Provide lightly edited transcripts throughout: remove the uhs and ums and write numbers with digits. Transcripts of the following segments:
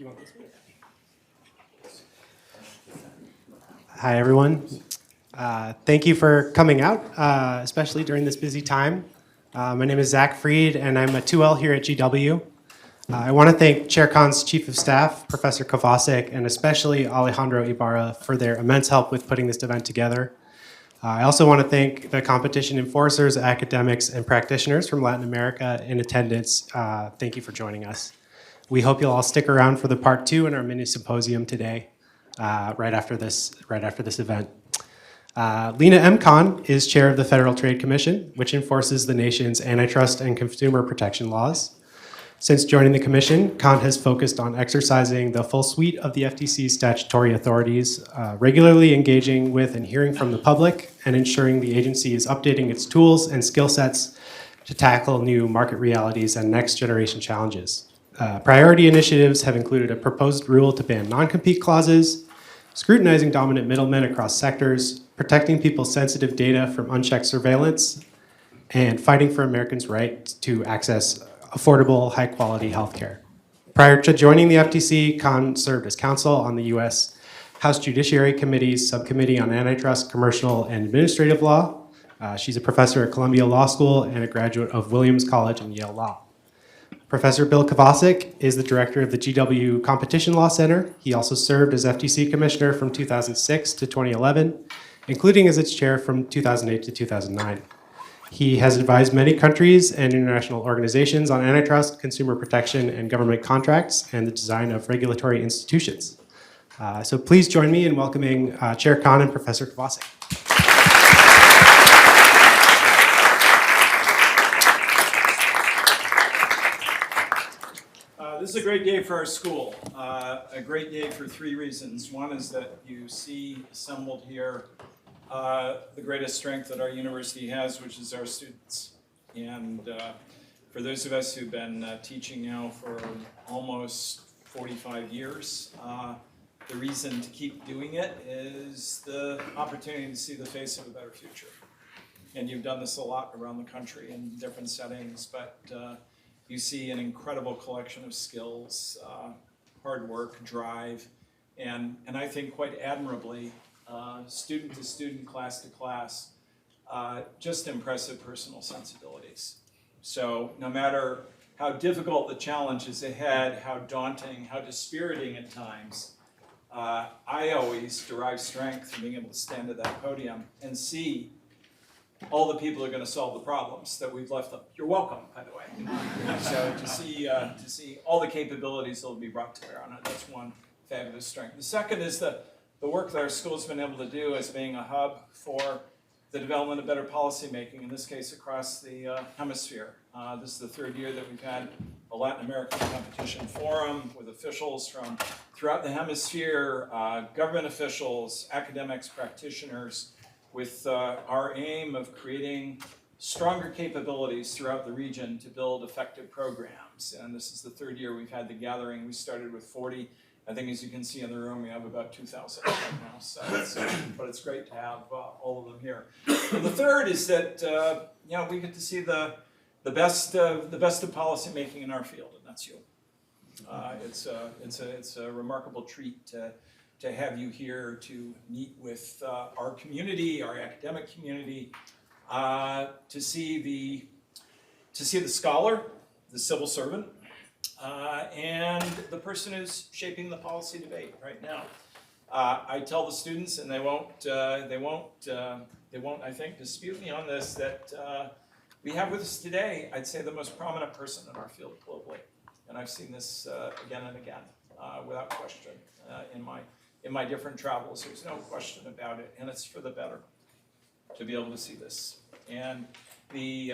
You want this one? Hi, everyone. Thank you for coming out, especially during this busy time. My name is Zach Freed, and I'm a 2L here at GW. I want to thank ChairCon's Chief of Staff, Professor Kovacic, and especially Alejandro Ibarra for their immense help with putting this event together. I also want to thank the competition enforcers, academics, and practitioners from Latin America in attendance. Thank you for joining us. We hope you'll all stick around for the part 2 in our mini symposium today, right after this event. Lina M. Khan is chair of the Federal Trade Commission, which enforces the nation's antitrust and consumer protection laws. Since joining the commission, Khan has focused on exercising the full suite of the FTC's statutory authorities, regularly engaging with and hearing from the public, and ensuring the agency is updating its tools and skill sets to tackle new market realities and next-generation challenges. Priority initiatives have included a proposed rule to ban non-compete clauses, scrutinizing dominant middlemen across sectors, protecting people's sensitive data from unchecked surveillance, and fighting for Americans' right to access affordable, high-quality health care. Prior to joining the FTC, Khan served as counsel on the U.S. House Judiciary Committee's Subcommittee on Antitrust, Commercial, and Administrative Law. She's a professor at Columbia Law School and a graduate of Williams College and Yale Law. Professor Bill Kovacic is the director of the GW Competition Law Center. He also served as FTC commissioner from 2006 to 2011, including as its chair from 2008 to 2009. He has advised many countries and international organizations on antitrust, consumer protection, and government contracts, and the design of regulatory institutions. So please join me in welcoming Chair Khan and Professor Kovacic. This is a great day for our school. A great day for 3 reasons. One is that you see assembled here the greatest strength that our university has, which is our students. And for those of us who've been teaching now for almost 45 years, the reason to keep doing it is the opportunity to see the face of a better future. And you've done this a lot around the country in different settings, but you see an incredible collection of skills, hard work, drive, and I think quite admirably, student to student, class to class, just impressive personal sensibilities. So no matter how difficult the challenge is ahead, how daunting, how dispiriting at times, I always derive strength from being able to stand at that podium and see all the people who are going to solve the problems that we've left up. You're welcome, by the way. So to see all the capabilities that will be brought to bear on it, that's one fabulous strength. The second is the work that our school's been able to do as being a hub for the development of better policymaking, in this case across the hemisphere. This is the 3rd year that we've had a Latin American competition forum with officials from throughout the hemisphere, government officials, academics, practitioners, with our aim of creating stronger capabilities throughout the region to build effective programs. And this is the 3rd year we've had the gathering. We started with 40. I think as you can see in the room, we have about 2,000 right now. So but it's great to have all of them here. And the third is that we get to see the best of policymaking in our field, and that's you. It's a remarkable treat to have you here to meet with our community, our academic community, to see the scholar, the civil servant, and the person who's shaping the policy debate right now. I tell the students, and they won't, I think, dispute me on this, that we have with us today, I'd say, the most prominent person in our field globally, and I've seen this again and again, without question, in my different travels. There's no question about it, and it's for the better to be able to see this. And the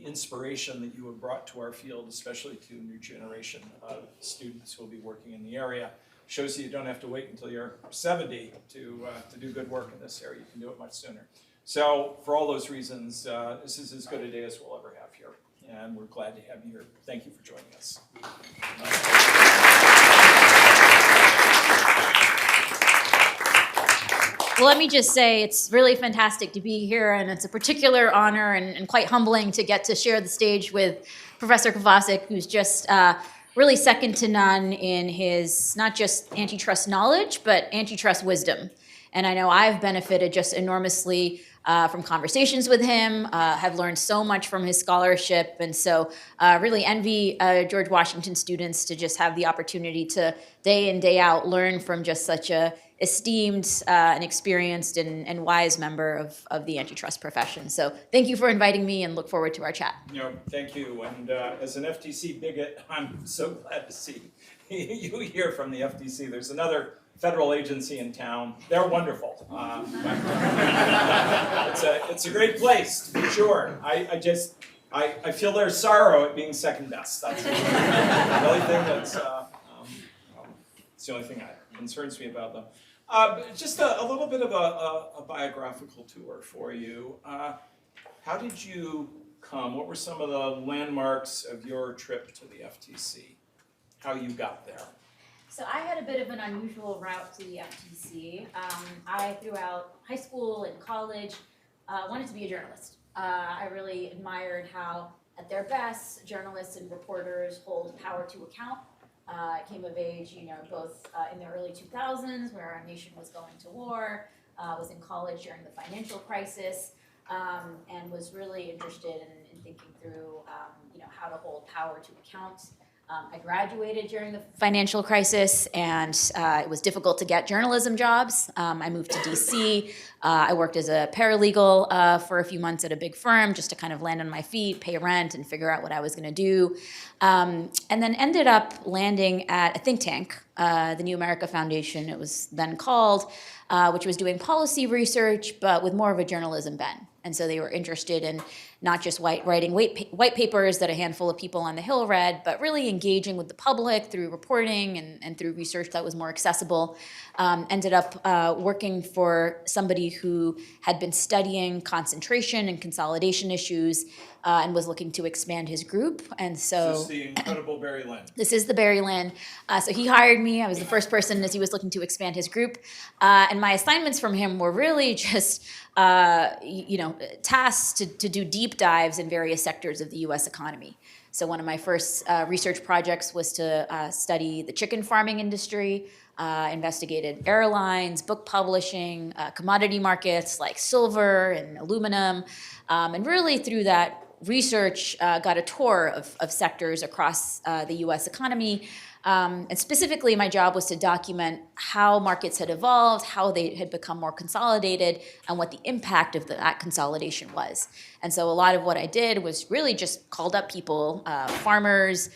inspiration that you have brought to our field, especially to a new generation of students who will be working in the area, shows that you don't have to wait until you're 70 to do good work in this area. You can do it much sooner. So for all those reasons, this is as good a day as we'll ever have here, and we're glad to have you here. Thank you for joining us. Well, let me just say it's really fantastic to be here, and it's a particular honor and quite humbling to get to share the stage with Professor Kovacic, who's just really second to none in his not just antitrust knowledge, but antitrust wisdom. And I know I've benefited just enormously from conversations with him, have learned so much from his scholarship, and so really envy George Washington students to just have the opportunity to day in, day out learn from just such a esteemed and experienced and wise member of the antitrust profession. So thank you for inviting me and look forward to our chat. Thank you. And as an FTC bigot, I'm so glad to see you here from the FTC. There's another federal agency in town. They're wonderful. It's a great place, to be sure. I feel their sorrow at being second best. That's the only thing it's the only thing that concerns me about them. Just a little bit of a biographical tour for you. How did you come? What were some of the landmarks of your trip to the FTC? How you got there? So I had a bit of an unusual route to the FTC. I, throughout high school and college, wanted to be a journalist. I really admired how, at their best, journalists and reporters hold power to account. I came of age, both in the early 2000s, where our nation was going to war, was in college during the financial crisis, and was really interested in thinking through, how to hold power to account. I graduated during the financial crisis, and it was difficult to get journalism jobs. I moved to DC. I worked as a paralegal for a few months at a big firm just to kind of land on my feet, pay rent, and figure out what I was going to do. And then ended up landing at a think tank, the New America Foundation, it was then called, which was doing policy research, but with more of a journalism bent. And so they were interested in not just writing white papers that a handful of people on the Hill read, but really engaging with the public through reporting and through research that was more accessible. Ended up working for somebody who had been studying concentration and consolidation issues and was looking to expand his group. And so This is the incredible Barry Lynn. This is the Barry Lynn. So he hired me. I was the first person as he was looking to expand his group. And my assignments from him were really just, tasks to do deep dives in various sectors of the U.S. economy. So one of my first research projects was to study the chicken farming industry, investigated airlines, book publishing, commodity markets like silver and aluminum, and really through that research got a tour of sectors across the U.S. economy. And specifically, my job was to document how markets had evolved, how they had become more consolidated, and what the impact of that consolidation was. And so a lot of what I did was really just called up people, farmers,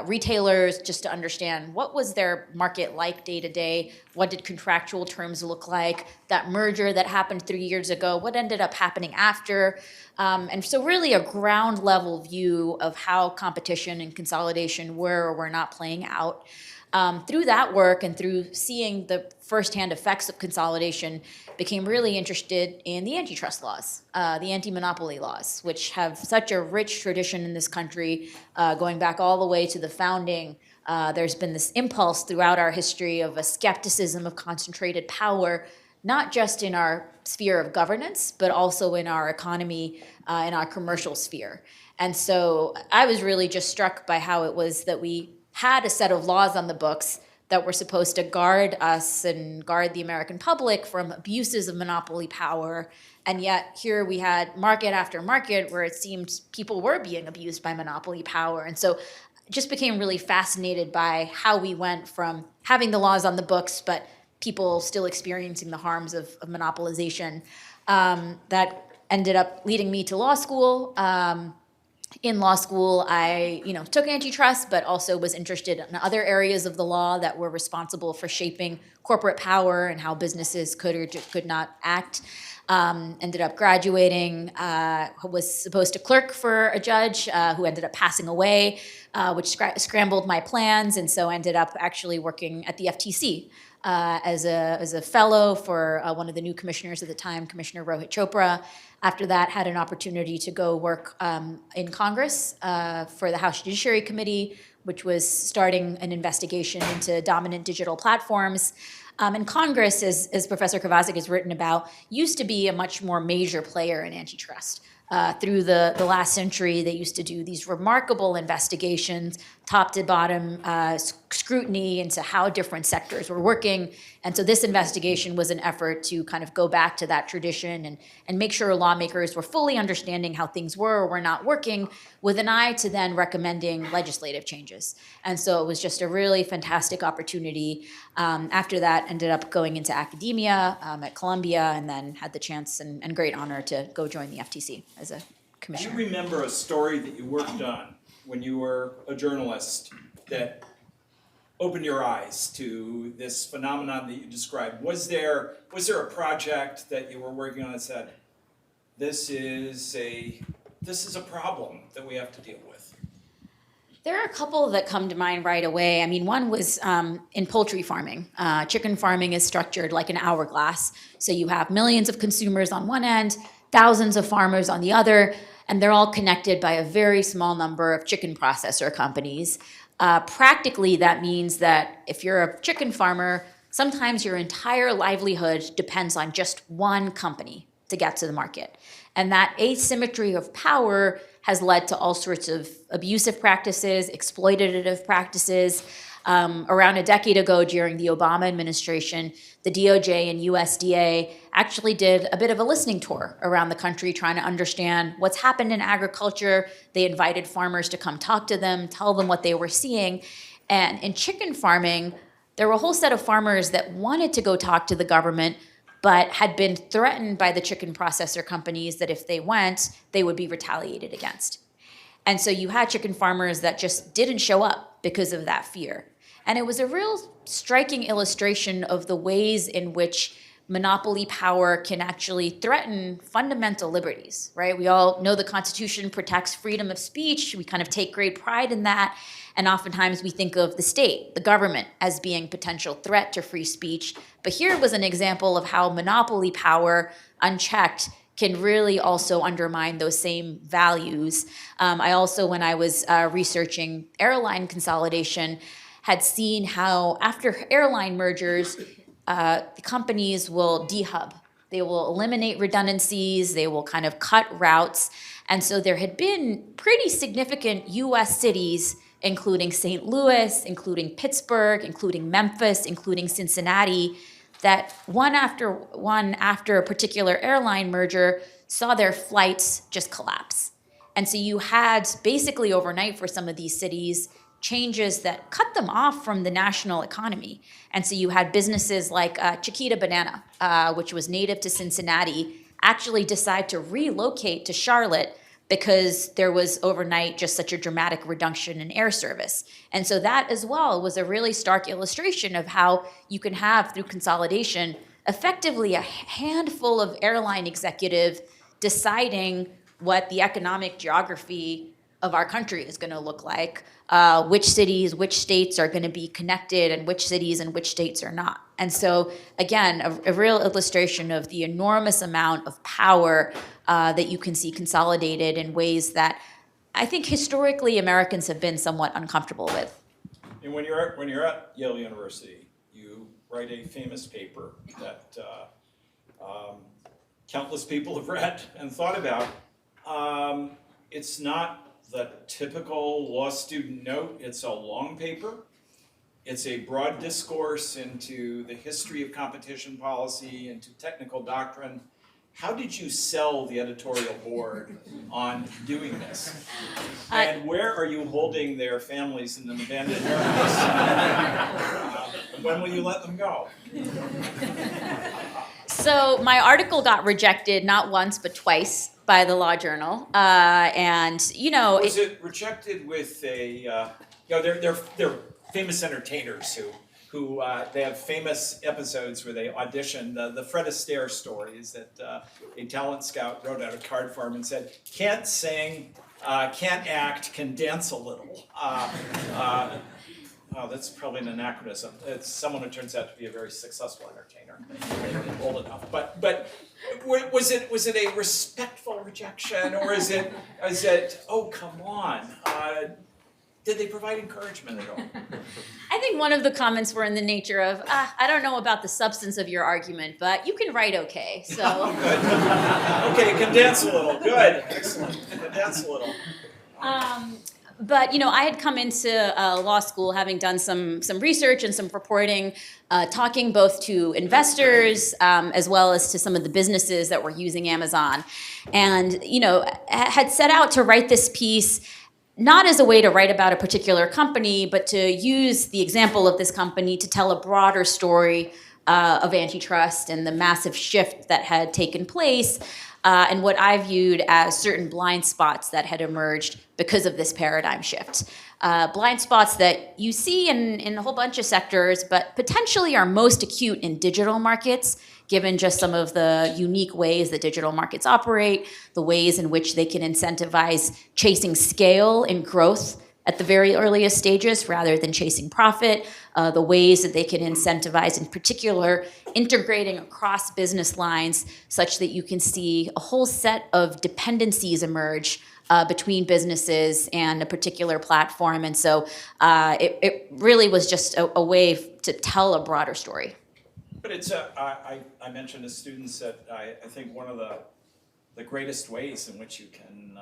retailers, just to understand what was their market like day to day, what did contractual terms look like, that merger that happened 3 years ago, what ended up happening after. And so really a ground level view of how competition and consolidation were or were not playing out. Through that work and through seeing the firsthand effects of consolidation, became really interested in the antitrust laws, the anti-monopoly laws, which have such a rich tradition in this country, going back all the way to the founding. There's been this impulse throughout our history of a skepticism of concentrated power, not just in our sphere of governance, but also in our economy, in our commercial sphere. And so I was really just struck by how it was that we had a set of laws on the books that were supposed to guard us and guard the American public from abuses of monopoly power. And yet here we had market after market where it seemed people were being abused by monopoly power. And so just became really fascinated by how we went from having the laws on the books, but people still experiencing the harms of monopolization. That ended up leading me to law school. In law school, I took antitrust, but also was interested in other areas of the law that were responsible for shaping corporate power and how businesses could or could not act. Ended up graduating, was supposed to clerk for a judge who ended up passing away, which scrambled my plans, and so ended up actually working at the FTC as a fellow for one of the new commissioners at the time, Commissioner Rohit Chopra. After that, had an opportunity to go work in Congress for the House Judiciary Committee, which was starting an investigation into dominant digital platforms. And Congress, as Professor Kovacic has written about, used to be a much more major player in antitrust. through the last century. They used to do these remarkable investigations, top to bottom scrutiny into how different sectors were working. And so this investigation was an effort to kind of go back to that tradition and make sure lawmakers were fully understanding how things were or were not working, with an eye to then recommending legislative changes. And so it was just a really fantastic opportunity. After that, ended up going into academia at Columbia, and then had the chance and great honor to go join the FTC as a Do you commissioner. remember a story that you worked on when you were a journalist that opened your eyes to this phenomenon that you described? Was there a project that you were working on that said, this is a problem that we have to deal with? There are a couple that come to mind right away. I mean, one was in poultry farming. Chicken farming is structured like an hourglass. So you have millions of consumers on one end, thousands of farmers on the other, and they're all connected by a very small number of chicken processor companies. Practically, that means that if you're a chicken farmer, sometimes your entire livelihood depends on just one company to get to the market. And that asymmetry of power has led to all sorts of abusive practices, exploitative practices. Around a decade ago, during the Obama administration, the DOJ and USDA actually did a bit of a listening tour around the country, trying to understand what's happened in agriculture. They invited farmers to come talk to them, tell them what they were seeing. And in chicken farming, there were a whole set of farmers that wanted to go talk to the government, but had been threatened by the chicken processor companies that if they went, they would be retaliated against. And so you had chicken farmers that just didn't show up because of that fear. And it was a real striking illustration of the ways in which monopoly power can actually threaten fundamental liberties, right? We all know the Constitution protects freedom of speech. We kind of take great pride in that. And oftentimes we think of the state, the government, as being potential threat to free speech. But here was an example of how monopoly power, unchecked, can really also undermine those same values. I also, when I was researching airline consolidation, had seen how after airline mergers, the companies will de-hub. They will eliminate redundancies. They will kind of cut routes. And so there had been pretty significant US cities, including St. Louis, including Pittsburgh, including Memphis, including Cincinnati, that one after a particular airline merger saw their flights just collapse. And so you had basically overnight for some of these cities changes that cut them off from the national economy. And so you had businesses like Chiquita Banana, which was native to Cincinnati, actually decide to relocate to Charlotte because there was overnight just such a dramatic reduction in air service. And so that as well was a really stark illustration of how you can have, through consolidation, effectively a handful of airline executives deciding what the economic geography of our country is going to look like, which cities, which states are going to be connected, and which cities and which states are not. And so, again, a real illustration of the enormous amount of power that you can see consolidated in ways that I think historically Americans have been somewhat uncomfortable with. And when you're at Yale University, you write a famous paper that countless people have read and thought about. It's not the typical law student note. It's a long paper. It's a broad discourse into the history of competition policy, into technical doctrine. How did you sell the editorial board on doing this? And where are you holding their families in an abandoned warehouse? When will you let them go? So my article got rejected not once but twice by the Law Journal, and was it rejected with a? They're famous entertainers who they have famous episodes where they audition. The Fred Astaire story is that a talent scout wrote out a card for him and said, "Can't sing, can't act, can dance a little." Oh, that's probably an anachronism. It's someone who turns out to be a very successful entertainer, old enough. But was it a respectful rejection, or is it oh, come on? Did they provide encouragement at all? I think one of the comments were in the nature of, I don't know about the substance of your argument, but you can write okay. So Okay, condense a little. Good, excellent. Condense a little. But I had come into law school having done some research and some reporting, talking both to investors as well as to some of the businesses that were using Amazon, and had set out to write this piece not as a way to write about a particular company, but to use the example of this company to tell a broader story of antitrust and the massive shift that had taken place. And what I viewed as certain blind spots that had emerged because of this paradigm shift. Blind spots that you see in a whole bunch of sectors, but potentially are most acute in digital markets, given just some of the unique ways that digital markets operate, the ways in which they can incentivize chasing scale and growth at the very earliest stages rather than chasing profit, the ways that they can incentivize, in particular, integrating across business lines such that you can see a whole set of dependencies emerge between businesses and a particular platform. And so it really was just a way to tell a broader story. But I mentioned to students that I think one of the greatest ways in which you can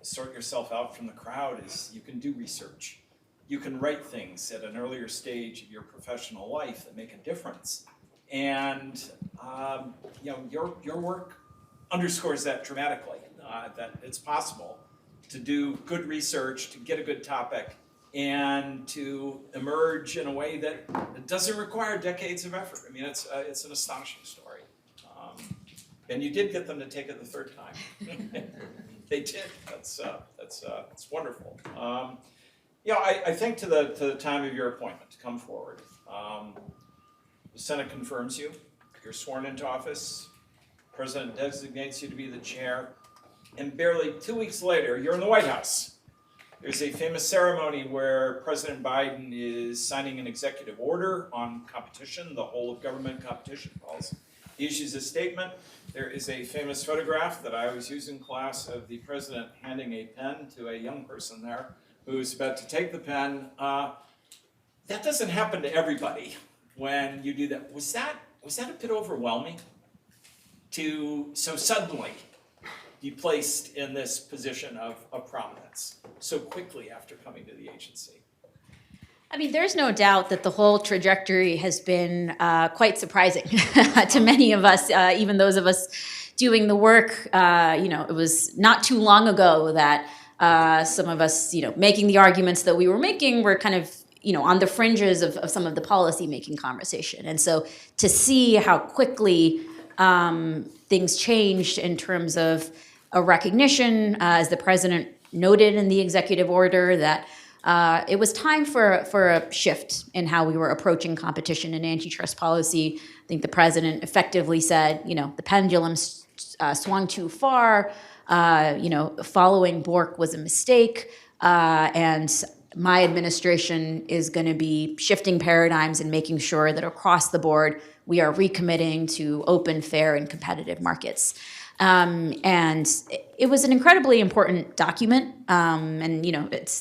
sort yourself out from the crowd is you can do research. You can write things at an earlier stage of your professional life that make a difference. And your work underscores that dramatically, that it's possible to do good research, to get a good topic, and to emerge in a way that doesn't require decades of effort. I mean, it's an astonishing story. And you did get them to take it the third time. They did. That's wonderful. I think to the time of your appointment to come forward, the Senate confirms you. You're sworn into office. The President designates you to be the chair, and barely 2 weeks later, you're in the White House. There's a famous ceremony where President Biden is signing an executive order on competition, the whole of government competition policy. He issues a statement. There is a famous photograph that I always use in class of the president handing a pen to a young person there who's about to take the pen. That doesn't happen to everybody when you do that. Was that a bit overwhelming to so suddenly be placed in this position of prominence so quickly after coming to the agency? I mean, there's no doubt that the whole trajectory has been quite surprising to many of us, even those of us doing the work. It was not too long ago that some of us, making the arguments that we were making were kind of, on the fringes of some of the policy-making conversation. And so to see how quickly things changed in terms of a recognition, as the president noted in the executive order, that it was time for a shift in how we were approaching competition and antitrust policy. I think the president effectively said, the pendulum swung too far. Following Bork was a mistake, and my administration is going to be shifting paradigms and making sure that across the board we are recommitting to open, fair, and competitive markets. And it was an incredibly important document, and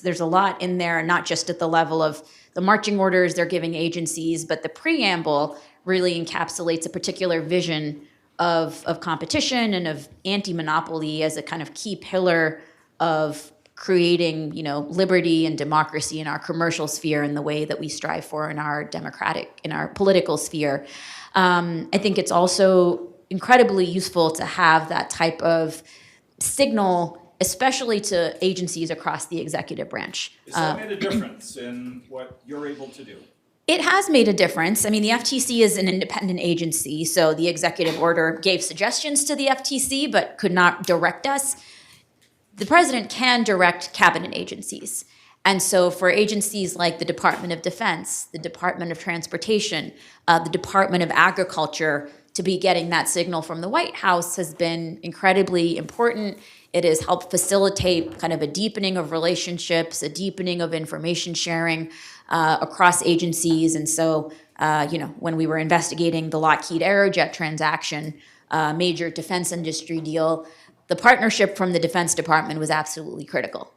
there's a lot in there, not just at the level of the marching orders they're giving agencies, but the preamble really encapsulates a particular vision of competition and of anti-monopoly as a kind of key pillar of creating, liberty and democracy in our commercial sphere in the way that we strive for in our political sphere. I think it's also incredibly useful to have that type of signal, especially to agencies across the executive branch. Has that made a difference in what you're able to do? It has made a difference. I mean, the FTC is an independent agency, so the executive order gave suggestions to the FTC but could not direct us. The president can direct cabinet agencies. And so for agencies like the Department of Defense, the Department of Transportation, the Department of Agriculture, to be getting that signal from the White House has been incredibly important. It has helped facilitate kind of a deepening of relationships, a deepening of information sharing across agencies. And so, when we were investigating the Lockheed Aerojet transaction, major defense industry deal, the partnership from the Defense Department was absolutely critical.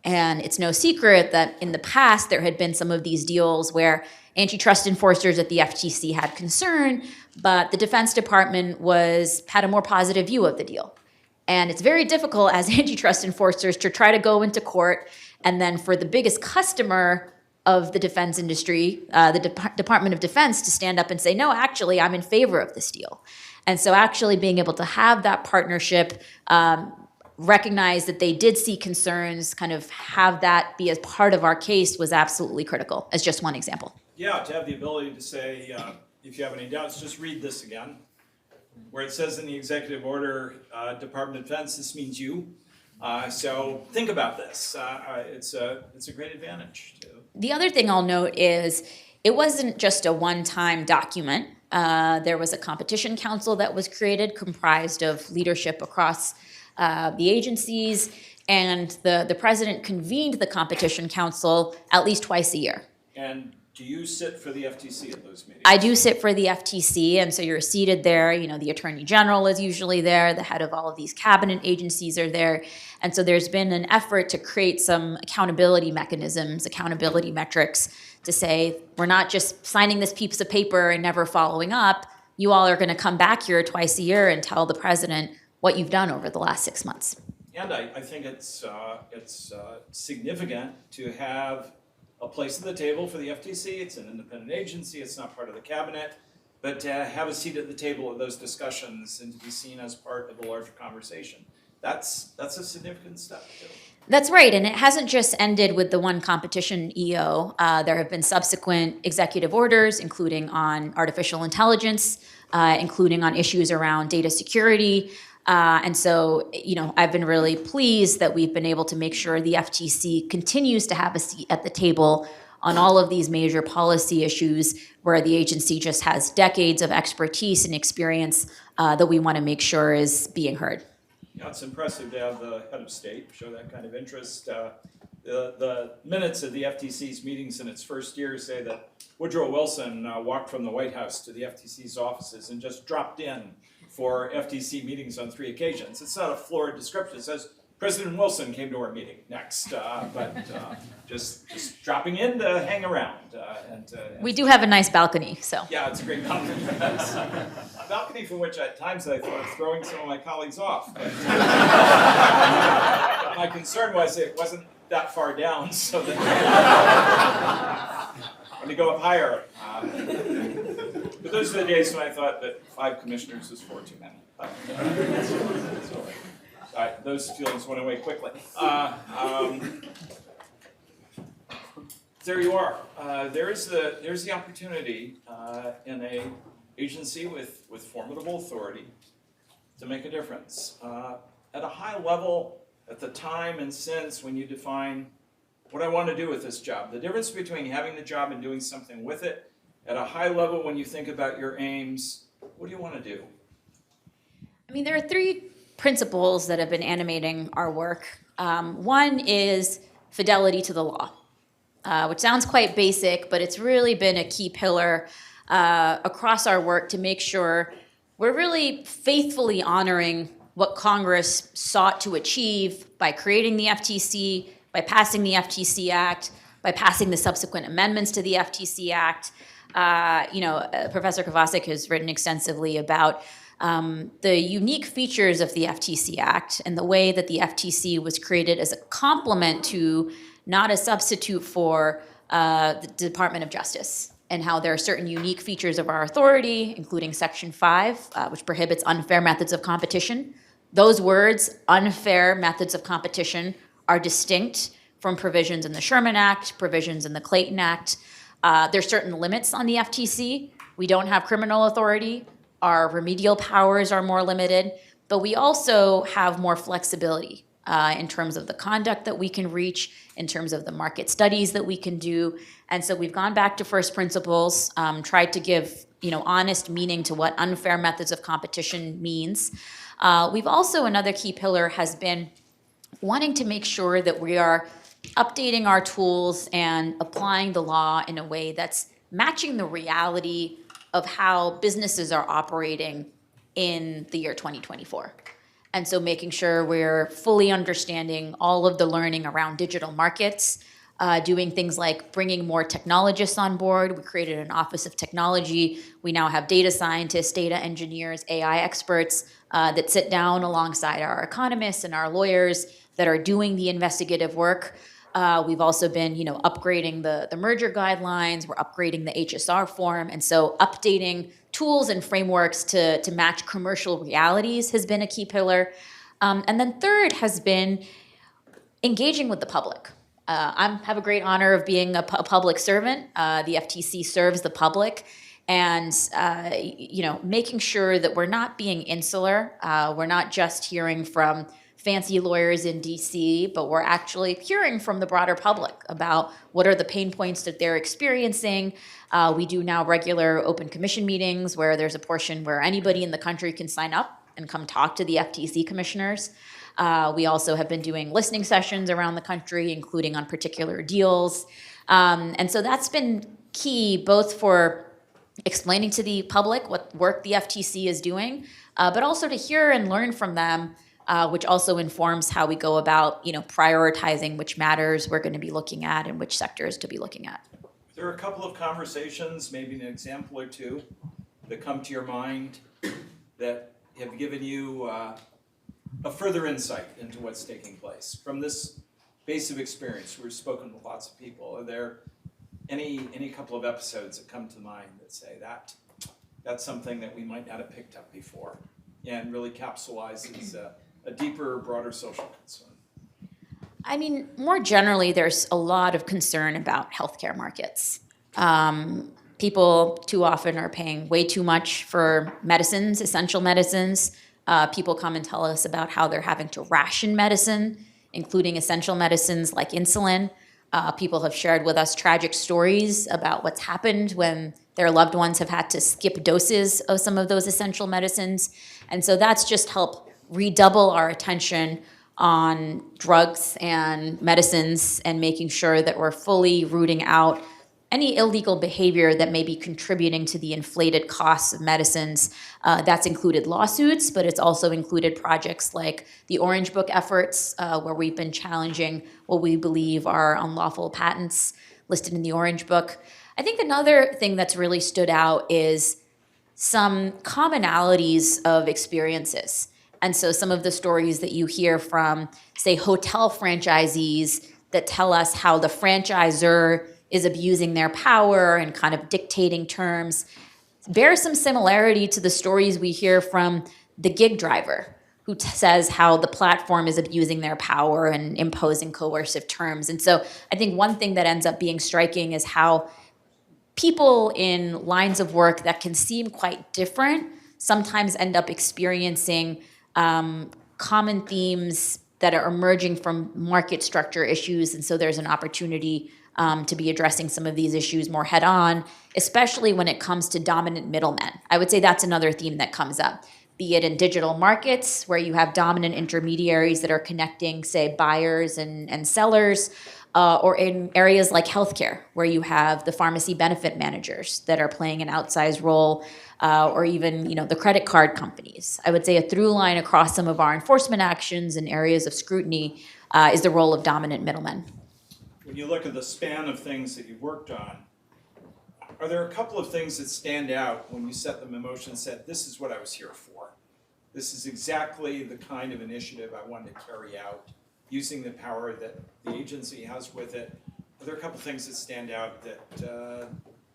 And it's no secret that in the past there had been some of these deals where antitrust enforcers at the FTC had concern, but the Defense Department had a more positive view of the deal. And it's very difficult as antitrust enforcers to try to go into court and then for the biggest customer of the defense industry, the Department of Defense, to stand up and say, no, actually, I'm in favor of this deal. And so actually being able to have that partnership, recognize that they did see concerns, kind of have that be as part of our case was absolutely critical, as just one example. Yeah, to have the ability to say, if you have any doubts, just read this again, where it says in the executive order, Department of Defense, this means you. So think about this. It's a great advantage. The other thing I'll note is it wasn't just a one-time document. There was a competition council that was created, comprised of leadership across the agencies, and the president convened the competition council at least twice a year. And do you sit for the FTC at those meetings? I do sit for the FTC, and so you're seated there. You know, the Attorney General is usually there. The head of all of these cabinet agencies are there. And so there's been an effort to create some accountability mechanisms, accountability metrics to say, we're not just signing this piece of paper and never following up. You all are going to come back here twice a year and tell the president what you've done over the last 6 months. And I think it's significant to have a place at the table for the FTC. It's an independent agency. It's not part of the cabinet. But to have a seat at the table of those discussions and to be seen as part of the larger conversation, that's a significant step too. That's right, and it hasn't just ended with the one competition EO. There have been subsequent executive orders, including on artificial intelligence, including on issues around data security. And so, you know, I've been really pleased that we've been able to make sure the FTC continues to have a seat at the table on all of these major policy issues where the agency just has decades of expertise and experience that we want to make sure is being heard. Yeah, it's impressive to have the head of state show that kind of interest. The minutes of the FTC's meetings in its first year say that Woodrow Wilson walked from the White House to the FTC's offices and just dropped in for FTC meetings on 3 occasions. It's not a florid description. It says President Wilson came to our meeting next, but just dropping in to hang around. We do have a nice balcony, so. Yeah, it's a great balcony. A balcony from which at times I thought of throwing some of my colleagues off. But my concern was it wasn't that far down, so that when you go up higher. But those are the days when I thought that 5 commissioners was 4 too many. Those feelings went away quickly. There you are. There's the opportunity in an agency with formidable authority to make a difference. At a high level, at the time and since when you define what I want to do with this job, the difference between having the job and doing something with it, at a high level when you think about your aims, what do you want to do? I mean, there are 3 principles that have been animating our work. One is fidelity to the law, which sounds quite basic, but it's really been a key pillar across our work to make sure we're really faithfully honoring what Congress sought to achieve by creating the FTC, by passing the FTC Act, by passing the subsequent amendments to the FTC Act. Professor Kovacic has written extensively about the unique features of the FTC Act and the way that the FTC was created as a complement to, not a substitute for, the Department of Justice, and how there are certain unique features of our authority, including Section 5, which prohibits unfair methods of competition. Those words, unfair methods of competition, are distinct from provisions in the Sherman Act, provisions in the Clayton Act. There's certain limits on the FTC. We don't have criminal authority. Our remedial powers are more limited, but we also have more flexibility in terms of the conduct that we can reach, in terms of the market studies that we can do. And so we've gone back to first principles, tried to give honest meaning to what unfair methods of competition means. We've also, another key pillar has been wanting to make sure that we are updating our tools and applying the law in a way that's matching the reality of how businesses are operating in the year 2024. And so making sure we're fully understanding all of the learning around digital markets, doing things like bringing more technologists on board. We created an Office of Technology. We now have data scientists, data engineers, AI experts that sit down alongside our economists and our lawyers that are doing the investigative work. We've also been, upgrading the merger guidelines. We're upgrading the HSR form. And so updating tools and frameworks to match commercial realities has been a key pillar. And then third has been engaging with the public. I have a great honor of being a public servant. The FTC serves the public. And, making sure that we're not being insular. We're not just hearing from fancy lawyers in DC, but we're actually hearing from the broader public about what are the pain points that they're experiencing. We do now regular open commission meetings where there's a portion where anybody in the country can sign up and come talk to the FTC commissioners. We also have been doing listening sessions around the country, including on particular deals. And so that's been key both for explaining to the public what work the FTC is doing, but also to hear and learn from them, which also informs how we go about, prioritizing which matters we're going to be looking at and which sectors to be looking at. There are a couple of conversations, maybe an example or two, that come to your mind that have given you a further insight into what's taking place. From this base of experience, we've spoken with lots of people. Are there any couple of episodes that come to mind that say that's something that we might not have picked up before and really capsulizes a deeper, broader social concern? I mean, more generally, there's a lot of concern about healthcare markets. People too often are paying way too much for medicines, essential medicines. People come and tell us about how they're having to ration medicine, including essential medicines like insulin. People have shared with us tragic stories about what's happened when their loved ones have had to skip doses of some of those essential medicines. And so that's just helped redouble our attention on drugs and medicines and making sure that we're fully rooting out any illegal behavior that may be contributing to the inflated costs of medicines. That's included lawsuits, but it's also included projects like the Orange Book efforts, where we've been challenging what we believe are unlawful patents listed in the Orange Book. I think another thing that's really stood out is some commonalities of experiences. And so some of the stories that you hear from, say, hotel franchisees that tell us how the franchisor is abusing their power and kind of dictating terms bear some similarity to the stories we hear from the gig driver who says how the platform is abusing their power and imposing coercive terms. And so I think one thing that ends up being striking is how people in lines of work that can seem quite different sometimes end up experiencing common themes that are emerging from market structure issues. And so there's an opportunity to be addressing some of these issues more head on, especially when it comes to dominant middlemen. I would say that's another theme that comes up, be it in digital markets where you have dominant intermediaries that are connecting, say, buyers and sellers, or in areas like healthcare where you have the pharmacy benefit managers that are playing an outsized role, or even the credit card companies. I would say a through line across some of our enforcement actions and areas of scrutiny is the role of dominant middlemen. When you look at the span of things that you've worked on, are there a couple of things that stand out when you set them in motion and said, this is what I was here for? This is exactly the kind of initiative I wanted to carry out, using the power that the agency has with it. Are there a couple of things that stand out that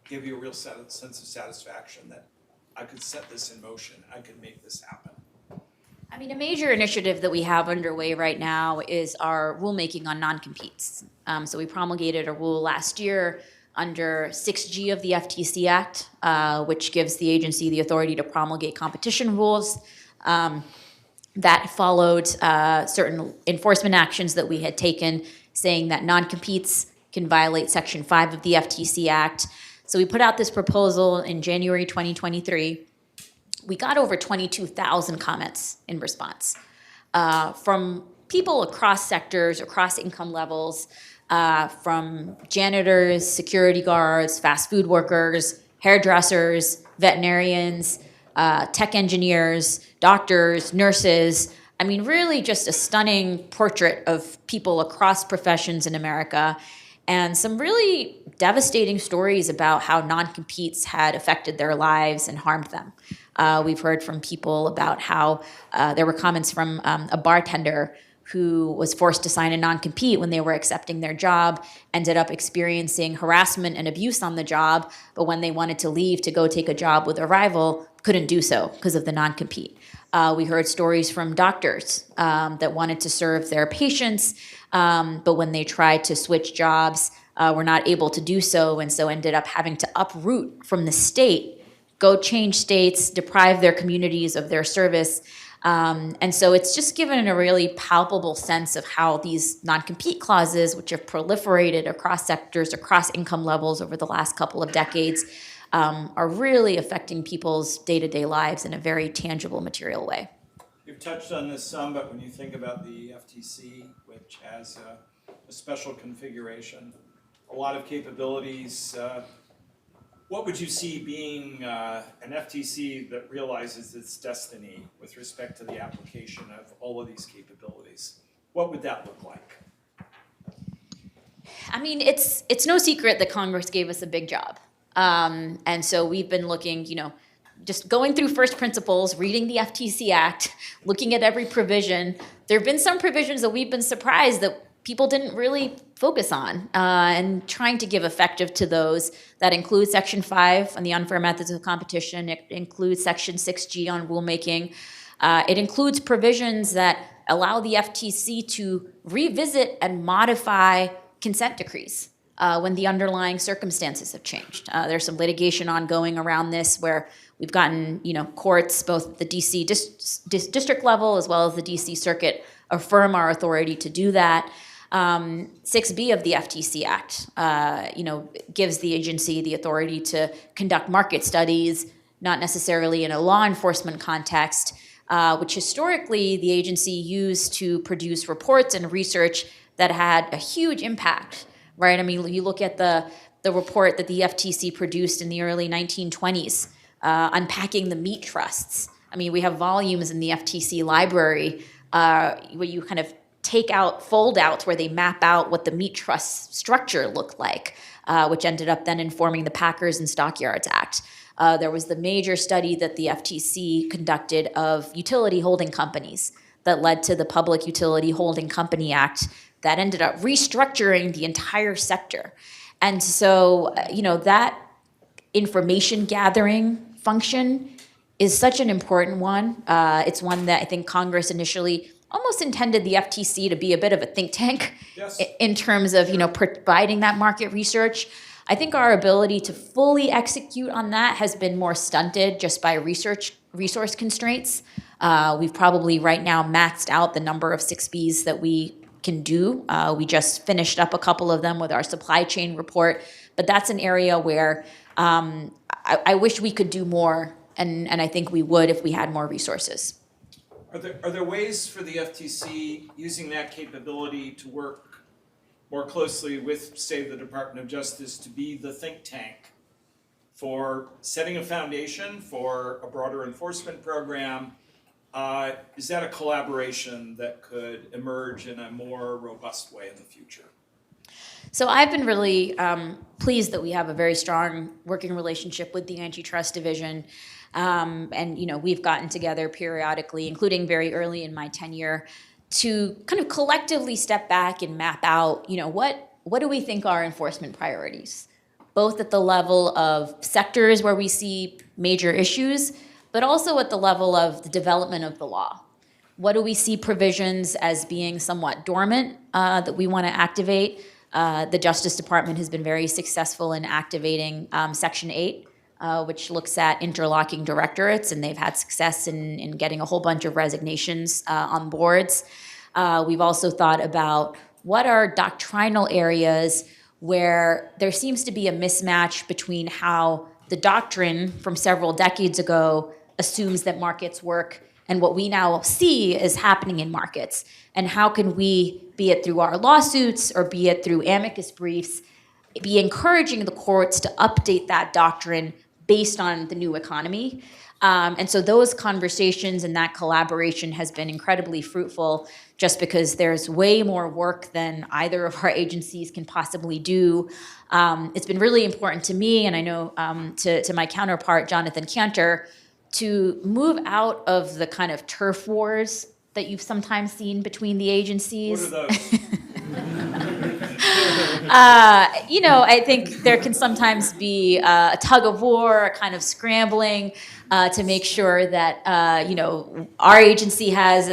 give you a real sense of satisfaction that I could set this in motion, I could make this happen? I mean, a major initiative that we have underway right now is our rulemaking on non-competes. So we promulgated a rule last year under 6G of the FTC Act, which gives the agency the authority to promulgate competition rules. That followed certain enforcement actions that we had taken, saying that non-competes can violate Section 5 of the FTC Act. So we put out this proposal in January 2023. We got over 22,000 comments in response from people across sectors, across income levels, from janitors, security guards, fast food workers, hairdressers, veterinarians, tech engineers, doctors, nurses, I mean, really just a stunning portrait of people across professions in America, and some really devastating stories about how non-competes had affected their lives and harmed them. We've heard from people about how there were comments from a bartender who was forced to sign a non-compete when they were accepting their job, ended up experiencing harassment and abuse on the job, but when they wanted to leave to go take a job with a rival, couldn't do so because of the non-compete. We heard stories from doctors that wanted to serve their patients, but when they tried to switch jobs, were not able to do so, and so ended up having to uproot from the state, go change states, deprive their communities of their service. And so it's just given a really palpable sense of how these non-compete clauses, which have proliferated across sectors, across income levels over the last couple of decades, are really affecting people's day-to-day lives in a very tangible, material way. You've touched on this some, but when you think about the FTC, which has a special configuration, a lot of capabilities, what would you see being an FTC that realizes its destiny with respect to the application of all of these capabilities? What would that look like? I mean, it's no secret that Congress gave us a big job. And so we've been looking, just going through first principles, reading the FTC Act, looking at every provision. There have been some provisions that we've been surprised that people didn't really focus on, and trying to give effective to those. That includes Section 5 on the unfair methods of competition. It includes Section 6G on rulemaking. It includes provisions that allow the FTC to revisit and modify consent decrees when the underlying circumstances have changed. There's some litigation ongoing around this where we've gotten, courts, both the DC district level as well as the DC Circuit, affirm our authority to do that. 6B of the FTC Act, gives the agency the authority to conduct market studies, not necessarily in a law enforcement context, which historically the agency used to produce reports and research that had a huge impact, right? I mean, you look at the report that the FTC produced in the early 1920s, unpacking the meat trusts. I mean, we have volumes in the FTC library where you kind of take out fold-outs where they map out what the meat trust structure looked like, which ended up then informing the Packers and Stockyards Act. There was the major study that the FTC conducted of utility holding companies that led to the Public Utility Holding Company Act that ended up restructuring the entire sector. And so, that information gathering function is such an important one. It's one that I think Congress initially almost intended the FTC to be a bit of a think tank. Yes. In terms of, providing that market research. I think our ability to fully execute on that has been more stunted just by resource constraints. We've probably right now maxed out the number of 6Bs that we can do. We just finished up a couple of them with our supply chain report, but that's an area where I wish we could do more, and I think we would if we had more resources. Are there ways for the FTC using that capability to work more closely with, say, the Department of Justice to be the think tank for setting a foundation for a broader enforcement program? Is that a collaboration that could emerge in a more robust way in the future? So I've been really pleased that we have a very strong working relationship with the Antitrust Division. And we've gotten together periodically, including very early in my tenure, to kind of collectively step back and map out, what do we think are enforcement priorities, both at the level of sectors where we see major issues, but also at the level of the development of the law. What do we see provisions as being somewhat dormant that we want to activate? The Justice Department has been very successful in activating Section 8, which looks at interlocking directorates, and they've had success in getting a whole bunch of resignations on boards. We've also thought about what are doctrinal areas where there seems to be a mismatch between how the doctrine from several decades ago assumes that markets work and what we now see is happening in markets. And how can we, be it through our lawsuits or be it through amicus briefs, be encouraging the courts to update that doctrine based on the new economy. And so those conversations and that collaboration has been incredibly fruitful just because there's way more work than either of our agencies can possibly do. It's been really important to me, and I know to my counterpart, Jonathan Cantor, to move out of the kind of turf wars that you've sometimes seen between the agencies. What are those? I think there can sometimes be a tug of war, a kind of scrambling to make sure that, our agency has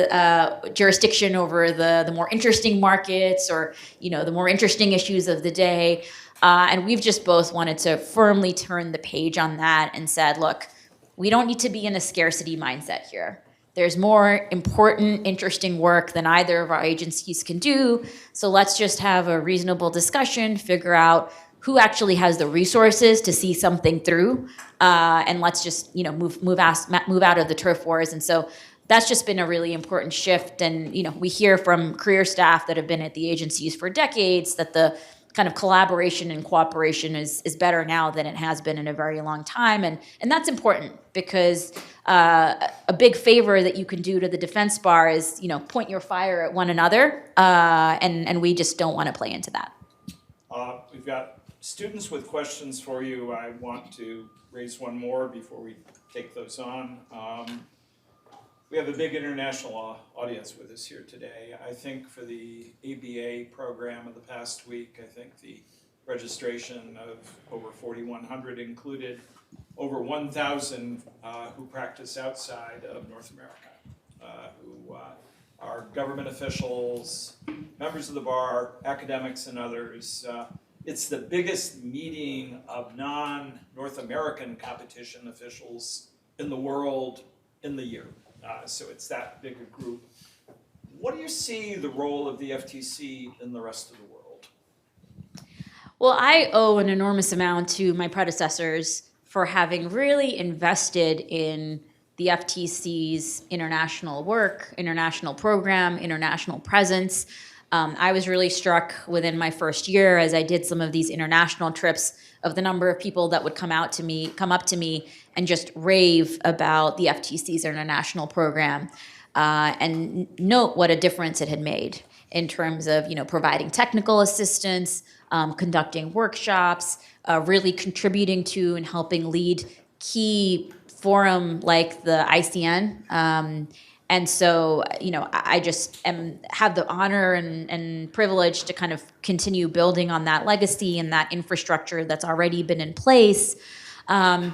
jurisdiction over the more interesting markets or, the more interesting issues of the day. And we've just both wanted to firmly turn the page on that and said, look, we don't need to be in a scarcity mindset here. There's more important, interesting work than either of our agencies can do. So let's just have a reasonable discussion, figure out who actually has the resources to see something through, and let's just move out of the turf wars. And so that's just been a really important shift. And we hear from career staff that have been at the agencies for decades that the kind of collaboration and cooperation is better now than it has been in a very long time. And that's important because a big favor that you can do to the defense bar is, point your fire at one another. And we just don't want to play into that. We've got students with questions for you. I want to raise one more before we take those on. We have a big international audience with us here today. I think for the ABA program of the past week, I think the registration of over 4,100 included over 1,000 who practice outside of North America, who are government officials, members of the bar, academics, and others. It's the biggest meeting of non-North American competition officials in the world in the year. So it's that big a group. What do you see the role of the FTC in the rest of the world? Well, I owe an enormous amount to my predecessors for having really invested in the FTC's international work, international program, international presence. I was really struck within my first year as I did some of these international trips of the number of people that would come up to me and just rave about the FTC's international program and note what a difference it had made in terms of providing technical assistance, conducting workshops, really contributing to and helping lead key forum like the ICN. And so, I just have the honor and privilege to kind of continue building on that legacy and that infrastructure that's already been in place. And,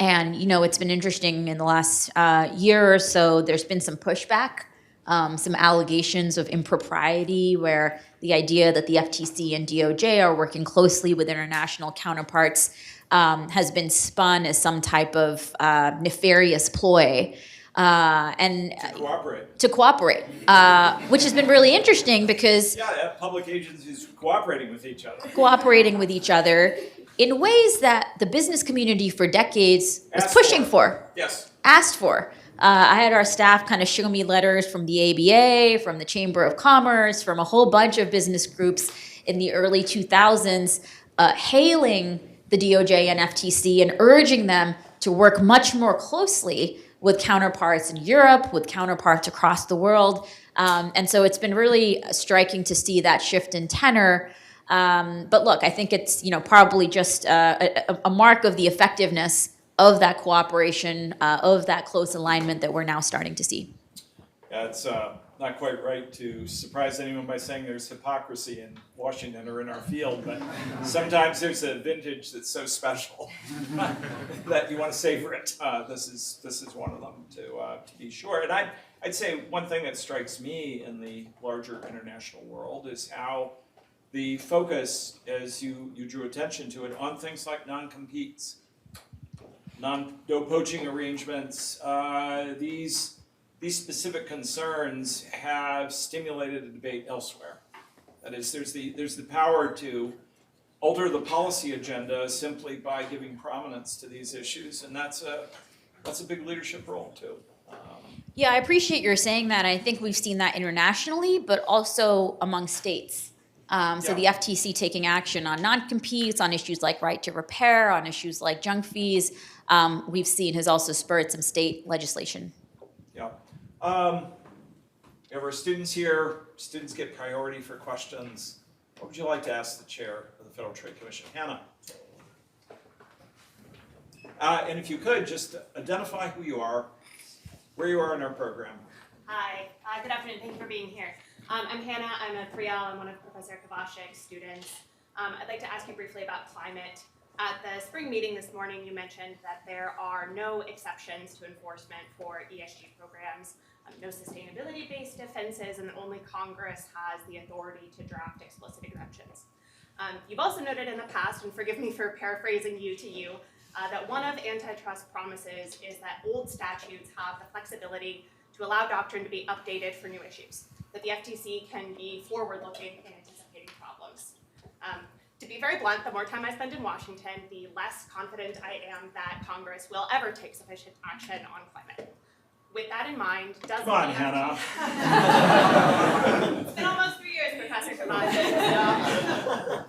it's been interesting in the last year or so, there's been some pushback, some allegations of impropriety where the idea that the FTC and DOJ are working closely with international counterparts has been spun as some type of nefarious ploy. To cooperate, which has been really interesting because public agencies cooperating with each other in ways that the business community for decades was pushing for. Yes. Asked for. I had our staff kind of show me letters from the ABA, from the Chamber of Commerce, from a whole bunch of business groups in the early 2000s, hailing the DOJ and FTC and urging them to work much more closely with counterparts in Europe, with counterparts across the world. And so it's been really striking to see that shift in tenor. But look, I think it's probably just a mark of the effectiveness of that cooperation, of that close alignment that we're now starting to see. Yeah, it's not quite right to surprise anyone by saying there's hypocrisy in Washington or in our field, but sometimes there's a vintage that's so special that you want to savor it. This is one of them, to be sure. And I'd say one thing that strikes me in the larger international world is how the focus, as you drew attention to it, on things like non-competes, no poaching arrangements, these specific concerns have stimulated a debate elsewhere. That is, there's the power to alter the policy agenda simply by giving prominence to these issues, and that's a big leadership role too. I appreciate your saying that. I think we've seen that internationally, but also among states. So the FTC taking action on non-competes, on issues like right to repair, on issues like junk fees, we've seen has also spurred some state legislation. Yeah. We have our students here. Students get priority for questions. What would you like to ask the chair of the Federal Trade Commission? Hannah. And if you could, just identify who you are, where you are in our program. Hi, good afternoon. Thank you for being here. I'm Hannah. I'm a 3L. I'm one of Professor Kovacic's students. I'd like to ask you briefly about climate. At the spring meeting this morning, you mentioned that there are no exceptions to enforcement for ESG programs, no sustainability-based offenses, and only Congress has the authority to draft explicit exemptions. You've also noted in the past, and forgive me for paraphrasing you to you, that one of antitrust promises is that old statutes have the flexibility to allow doctrine to be updated for new issues, that the FTC can be forward-looking in anticipating problems. To be very blunt, the more time I spend in Washington, the less confident I am that Congress will ever take sufficient action on climate. With that in mind, does Come on, Hannah. It's been almost 3 years, Professor Kovacic.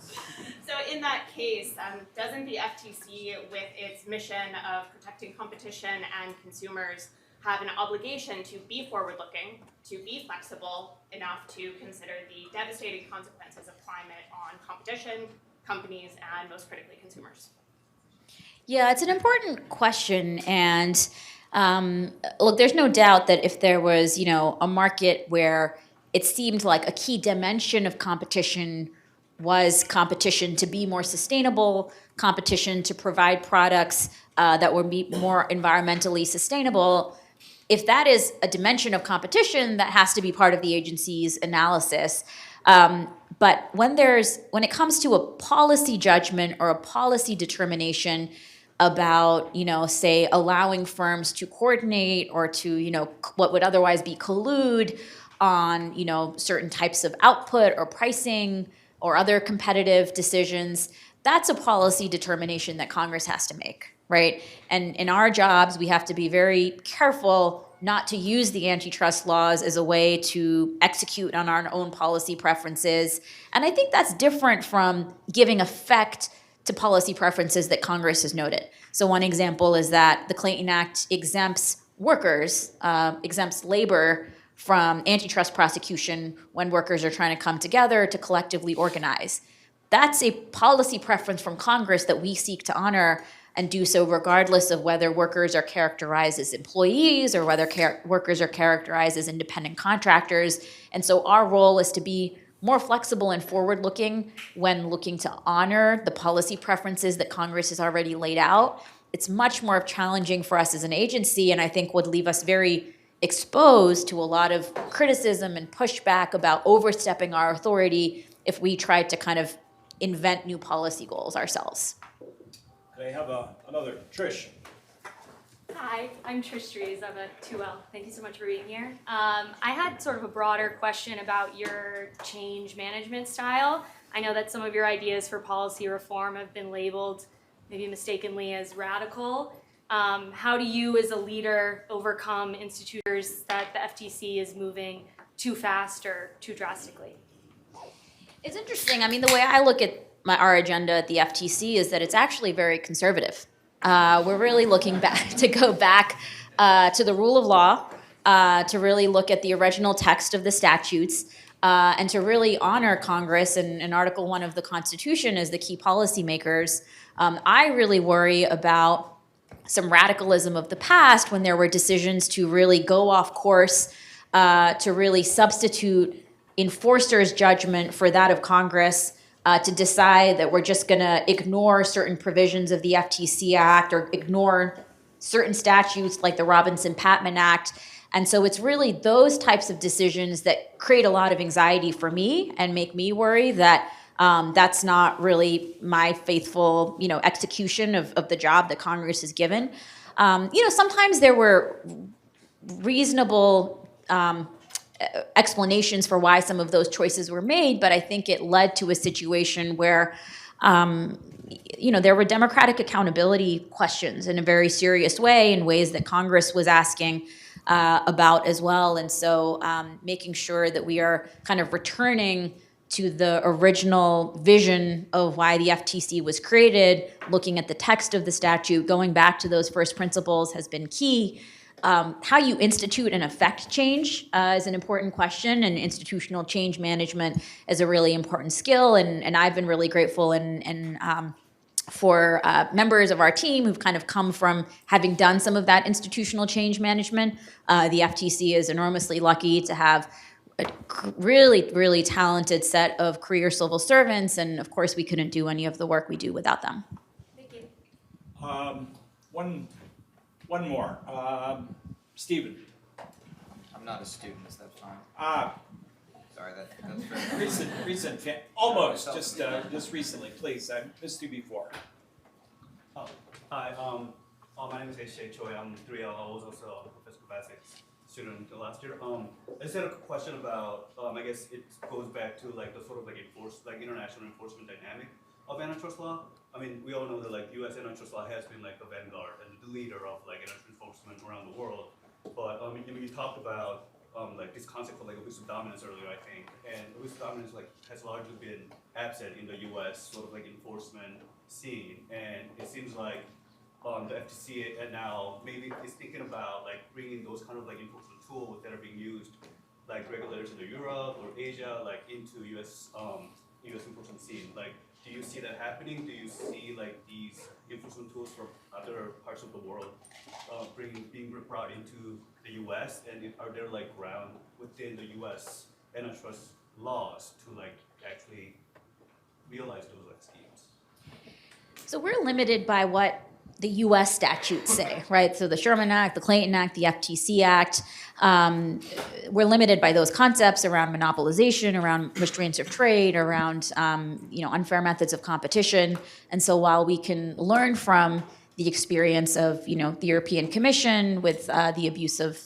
So in that case, doesn't the FTC, with its mission of protecting competition and consumers, have an obligation to be forward-looking, to be flexible enough to consider the devastating consequences of climate on competition, companies, and most critically, consumers? Yeah, it's an important question, and look, there's no doubt that if there was, a market where it seemed like a key dimension of competition was competition to be more sustainable, competition to provide products that would be more environmentally sustainable. If that is a dimension of competition, that has to be part of the agency's analysis. But when it comes to a policy judgment or a policy determination about, say, allowing firms to coordinate or to, what would otherwise be collude on, certain types of output or pricing or other competitive decisions, that's a policy determination that Congress has to make, right? And in our jobs, we have to be very careful not to use the antitrust laws as a way to execute on our own policy preferences. And I think that's different from giving effect to policy preferences that Congress has noted. So one example is that the Clayton Act exempts workers, exempts labor from antitrust prosecution when workers are trying to come together to collectively organize. That's a policy preference from Congress that we seek to honor and do so regardless of whether workers are characterized as employees or whether workers are characterized as independent contractors. And so our role is to be more flexible and forward-looking when looking to honor the policy preferences that Congress has already laid out. It's much more challenging for us as an agency, and I think would leave us very exposed to a lot of criticism and pushback about overstepping our authority if we tried to kind of invent new policy goals ourselves. Could I have another? Trish. Hi, I'm Trish Dries. I'm a 2L. Thank you so much for being here. I had sort of a broader question about your change management style. I know that some of your ideas for policy reform have been labeled, maybe mistakenly, as radical. How do you, as a leader, overcome institutors that the FTC is moving too fast or too drastically? It's interesting. I mean, the way I look at our agenda at the FTC is that it's actually very conservative. We're really looking back to go back to the rule of law, to really look at the original text of the statutes, and to really honor Congress and Article 1 of the Constitution as the key policymakers. I really worry about some radicalism of the past when there were decisions to really go off course, to really substitute enforcers' judgment for that of Congress, to decide that we're just going to ignore certain provisions of the FTC Act or ignore certain statutes like the Robinson-Patman Act. And so it's really those types of decisions that create a lot of anxiety for me and make me worry that that's not really my faithful, execution of the job that Congress has given. Sometimes there were reasonable explanations for why some of those choices were made, but I think it led to a situation where, there were democratic accountability questions in a very serious way, in ways that Congress was asking about as well. And so making sure that we are kind of returning to the original vision of why the FTC was created, looking at the text of the statute, going back to those first principles has been key. How you institute and affect change is an important question, and institutional change management is a really important skill. And I've been really grateful for members of our team who've kind of come from having done some of that institutional change management. The FTC is enormously lucky to have a really, really talented set of career civil servants, and of course we couldn't do any of the work we do without them. Thank you. One more. Stephen. I'm not a student, is that fine? Sorry, that's very Recent, almost, just recently, please. I missed you before. Hi, my name is Shay Choi. I'm 3L. I was also a Professor Kovacic student last year. I just had a question about, I guess it goes back to like the sort of like international enforcement dynamic of antitrust law. I mean, we all know that like U.S. antitrust law has been like the vanguard and the leader of like antitrust enforcement around the world. But you talked about like this concept of like abusive dominance earlier, I think, and abusive dominance like has largely been absent in the U.S. sort of like enforcement scene, and it seems like the FTC and now maybe is thinking about like bringing those kind of like enforcement tools that are being used, like regulators in Europe or Asia, like into U.S. Enforcement scene. Like, do you see that happening? Do you see like these enforcement tools from other parts of the world being brought into the U.S. and are there like ground within the U.S. antitrust laws to like actually realize those like schemes? So we're limited by what the U.S. statutes say, right? So the Sherman Act, the Clayton Act, the FTC Act. We're limited by those concepts around monopolization, around restraints of trade, around unfair methods of competition. And so while we can learn from the experience of the European Commission with the abuse of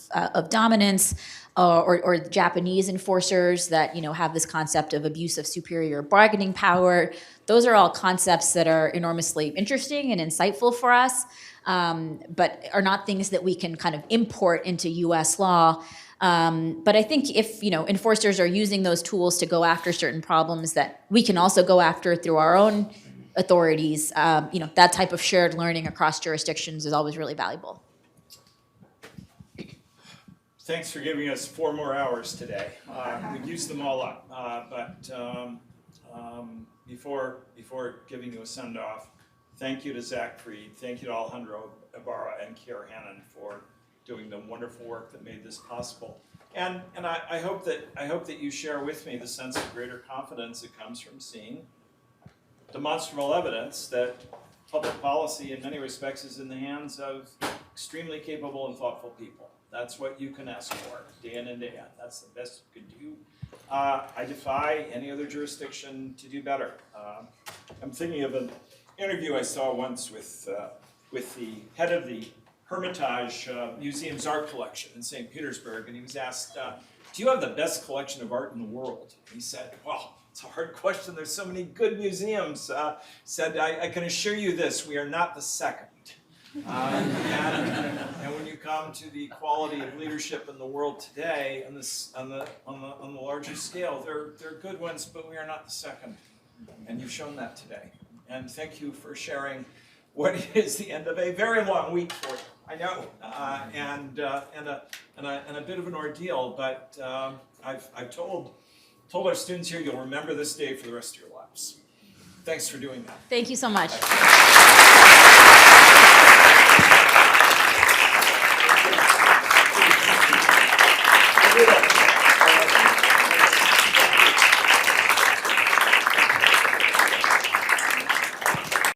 dominance, or Japanese enforcers that have this concept of abuse of superior bargaining power. Those are all concepts that are enormously interesting and insightful for us, but are not things that we can kind of import into U.S. law. But I think if enforcers are using those tools to go after certain problems that we can also go after through our own authorities, that type of shared learning across jurisdictions is always really valuable. Thanks for giving us 4 more hours today. We've used them all up, but before giving you a send-off, thank you to Zach Fried, thank you to Alejandro Ibarra and Kier Hannon for doing the wonderful work that made this possible. And I hope that you share with me the sense of greater confidence that comes from seeing demonstrable evidence that public policy in many respects is in the hands of extremely capable and thoughtful people. That's what you can ask for, day in and day out. That's the best you could do. I defy any other jurisdiction to do better. I'm thinking of an interview I saw once with the head of the Hermitage Museum's art collection in St. Petersburg, and he was asked, do you have the best collection of art in the world? He said, well, it's a hard question. There's so many good museums. Said, I can assure you this, we are not the second. And when you come to the quality of leadership in the world today, on the larger scale, they're good ones, but we are not the second. And you've shown that today. And thank you for sharing what is the end of a very long week for you. I know, and a bit of an ordeal, but I've told our students here you'll remember this day for the rest of your lives. Thanks for doing that. Thank you so much.